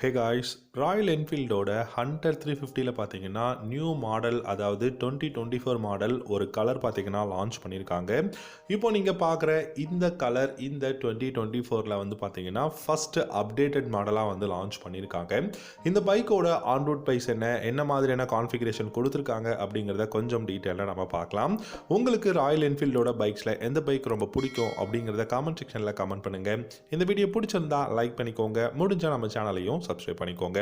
Hey guys, Royal என்ஃபீல்டோட Hunter 350ல் பார்த்தீங்கன்னா new model, அதாவது 2024 model ஒரு கலர் பார்த்தீங்கன்னா லான்ச் பண்ணியிருக்காங்க. இப்போ நீங்கள் பார்க்குற இந்த கலர் இந்த 2024ல் வந்து பார்த்தீங்கன்னா ஃபஸ்ட்டு அப்டேட்டட் மாடலாக வந்து லான்ச் பண்ணியிருக்காங்க. இந்த பைக்கோட ஆன்ரோட் ப்ரைஸ் என்ன மாதிரியான கான்ஃபிகரேஷன் கொடுத்துருக்காங்க அப்படிங்கிறத கொஞ்சம் டீட்டெயிலாக நம்ம பார்க்கலாம். உங்களுக்கு ராயல் என்ஃபீல்டோட பைக்ஸில் எந்த பைக் ரொம்ப பிடிக்கும் அப்படிங்கிறத காமெண்ட் செக்ஷனில் கமெண்ட் பண்ணுங்கள். இந்த வீடியோ பிடிச்சிருந்தா லைக் பண்ணிக்கோங்க, முடிஞ்சால் நம்ம சேனலையும் சப்ஸ்கிரைப் பண்ணிக்கோங்க.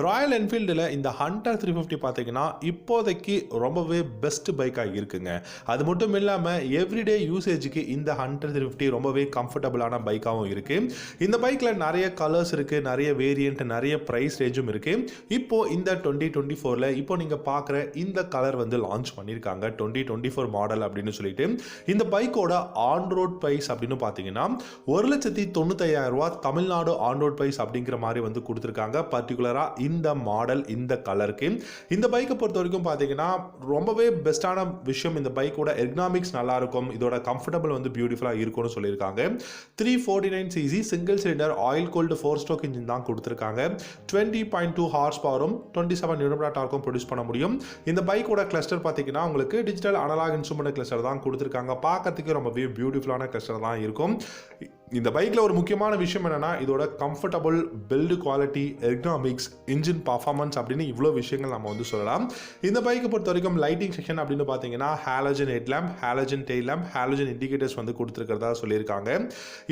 ராயல் என்ஃபீல்டில் இந்த ஹண்டர் 350 பார்த்தீங்கன்னா இப்போதைக்கு ரொம்பவே பெஸ்ட் பைக்காக இருக்குங்க. அது மட்டும் இல்லாமல் எவ்ரிடே யூசேஜுக்கு இந்த ஹண்டர் 350 ரொம்பவே கம்ஃபர்டபுளான பைக்காகவும் இருக்குது. இந்த பைக்கில் நிறைய கலர்ஸ் இருக்குது, நிறைய வேரியண்ட், நிறைய ப்ரைஸ் ரேஞ்சும் இருக்குது. இப்போ இந்த 2024ல் இப்போ நீங்கள் பார்க்குற இந்த கலர் வந்து லான்ச் பண்ணியிருக்காங்க, 2024 மாடல் அப்படின்னு சொல்லிட்டு. இந்த பைக்கோட ஆன் ரோட் ப்ரைஸ் அப்படின்னு பார்த்தீங்கன்னா 1,95,000 ரூபா தமிழ்நாடு ஆன் ரோட் ப்ரைஸ் அப்படிங்கிற மாதிரி வந்து கொடுத்துருக்காங்க. பர்டிகுலராக இந்த மாடல் இந்த கலருக்கு. இந்த பைக்கை பொறுத்த வரைக்கும் பார்த்தீங்கன்னா ரொம்பவே பெஸ்ட்டான விஷயம், இந்த பைக்கோட எர்கனாமிக்ஸ் நல்லா இருக்கும், இதோட கம்ஃபர்டபுள் வந்து பியூட்டிஃபுல்லாக இருக்கும்னு சொல்லியிருக்காங்க. 349cc single cylinder oil cooled 4 stroke engine தான் கொடுத்துருக்காங்க. 20.2 ஹார்ஸ் பவரும் 27 நியூட்டன் டார்க்கும் ப்ரொடியூஸ் பண்ண முடியும். இந்த பைக்கோட கிளஸ்டர் பார்த்தீங்கன்னா உங்களுக்கு டிஜிட்டல் அனலாக் இன்ஸ்ட்ருமெண்ட் கிளஸ்டர் தான் கொடுத்துருக்காங்க. பார்க்கறதுக்கு ரொம்பவே பியூட்டிஃபுல்லான கிளஸ்டர் தான் இருக்கும். இந்த பைக்கில் ஒரு முக்கியமான விஷயம் என்னன்னா இதோட comfortable, build quality, ergonomics, engine performance அப்படின்னு இவ்வளோ விஷயங்கள் நம்ம வந்து சொல்லலாம். இந்த பைக்கை பொறுத்த வரைக்கும் லைட்டிங் செக்ஷன் அப்படின்னு பார்த்தீங்கன்னா halogen head lamp, halogen tail lamp, halogen indicators வந்து கொடுத்துருக்கிறதா சொல்லியிருக்காங்க.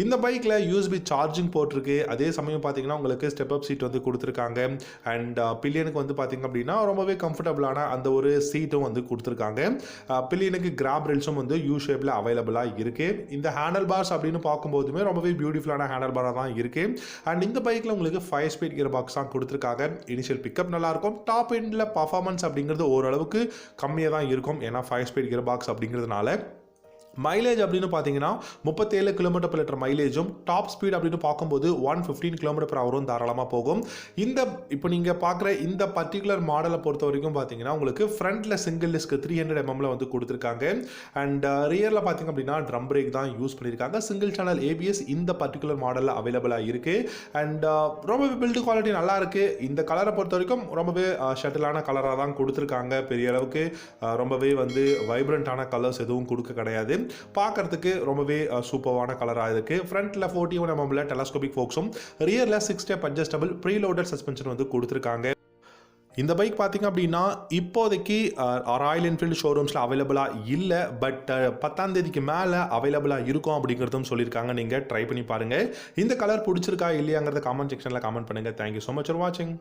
இந்த பைக்கில் யூஎஸ்பி சார்ஜிங் போர்ட் இருக்கு. அதே சமயம் பார்த்தீங்கன்னா உங்களுக்கு ஸ்டெப் அப் சீட் வந்து கொடுத்துருக்காங்க. அண்ட் பில்லியனுக்கு வந்து பார்த்தீங்க அப்படின்னா ரொம்பவே கம்ஃபர்டபுளான அந்த ஒரு சீட்டும் வந்து கொடுத்துருக்காங்க. பில்லியனுக்கு கிராப் ரெல்ஸும் வந்து யூ ஷேப்பில் அவைலபிளாக இருக்கு. இந்த ஹேண்டல் பார்ஸ் அப்படின்னு பார்க்கும்போதுமே ரொம்பவே பியூட்டிஃபுல்லான ஹேண்டல் பாராக தான் இருக்கு. அண்ட் இந்த பைக்கில் உங்களுக்கு 5 ஸ்பீட் கியர் பாக்ஸ் தான் கொடுத்துருக்காங்க. இனிஷியல் பிக்கப் நல்லா இருக்கும். டாப் எண்டில் பர்ஃபார்மன்ஸ் அப்படிங்கிறது ஓரளவுக்கு கம்மியாக தான் இருக்கும், ஏன்னா 5 ஸ்பீட் கியர் பாக்ஸ் அப்படிங்கிறதுனால. மைலேஜ் அப்படின்னு பார்த்தீங்கன்னா 37 km/லிட்டர் மைலேஜும், டாப் ஸ்பீட் அப்படின்னு பார்க்கும்போது 115 km/h தாராளமாக போகும். இந்த இப்போ நீங்கள் பார்க்குற இந்த பர்டிகுலர் மாடலை பொறுத்த வரைக்கும் பார்த்தீங்கன்னா உங்களுக்கு ஃப்ரண்ட்டில் சிங்கிள் டிஸ்க் 300 mm வந்து கொடுத்துருக்காங்க. அண்ட் ரியரில் பார்த்தீங்க அப்படின்னா ட்ரம் பிரேக் தான் யூஸ் பண்ணியிருக்காங்க. சிங்கிள் சேனல் ABS இந்த பர்டிகுலர் மாடலில் அவைலபிளாக இருக்குது. அண்ட் ரொம்பவே பில்டு குவாலிட்டி நல்லா இருக்குது. இந்த கலரை பொறுத்த வரைக்கும் ரொம்பவே ஷட்டிலான கலராக தான் கொடுத்துருக்காங்க. பெரிய அளவுக்கு ரொம்பவே வந்து வைப்ரண்ட்டான கலர்ஸ் எதுவும் கொடுக்க கிடையாது. பார்க்கறதுக்கு ரொம்பவே சூப்பரான கலராக இருக்கு. ஃப்ரண்ட்ல 41 mm டெலஸ்கோபிக் ஃபோக்ஸும், ரியர்ல 6 ஸ்டெப் அட்ஜஸ்டபிள் ப்ரீலோடட் சஸ்பென்ஷன் வந்து கொடுத்துருக்காங்க. இந்த பைக் பார்த்தீங்க அப்படின்னா இப்போதைக்கு ராயல் என்ஃபீல்டு ஷோரூம்ஸில் அவைலபிளாக இல்லை, பட் 10ஆம் தேதிக்கு மேலே அவைலபிளாக இருக்கும் அப்படிங்கிறதும் சொல்லியிருக்காங்க. நீங்கள் ட்ரை பண்ணி பாருங்கள். இந்த கலர் பிடிச்சிருக்கா இல்லையாங்கிறத காமெண்ட் செக்ஷனில் கமெண்ட் பண்ணுங்கள். தேங்க்யூ ஸோ மச் ஃபார் வாட்சிங்.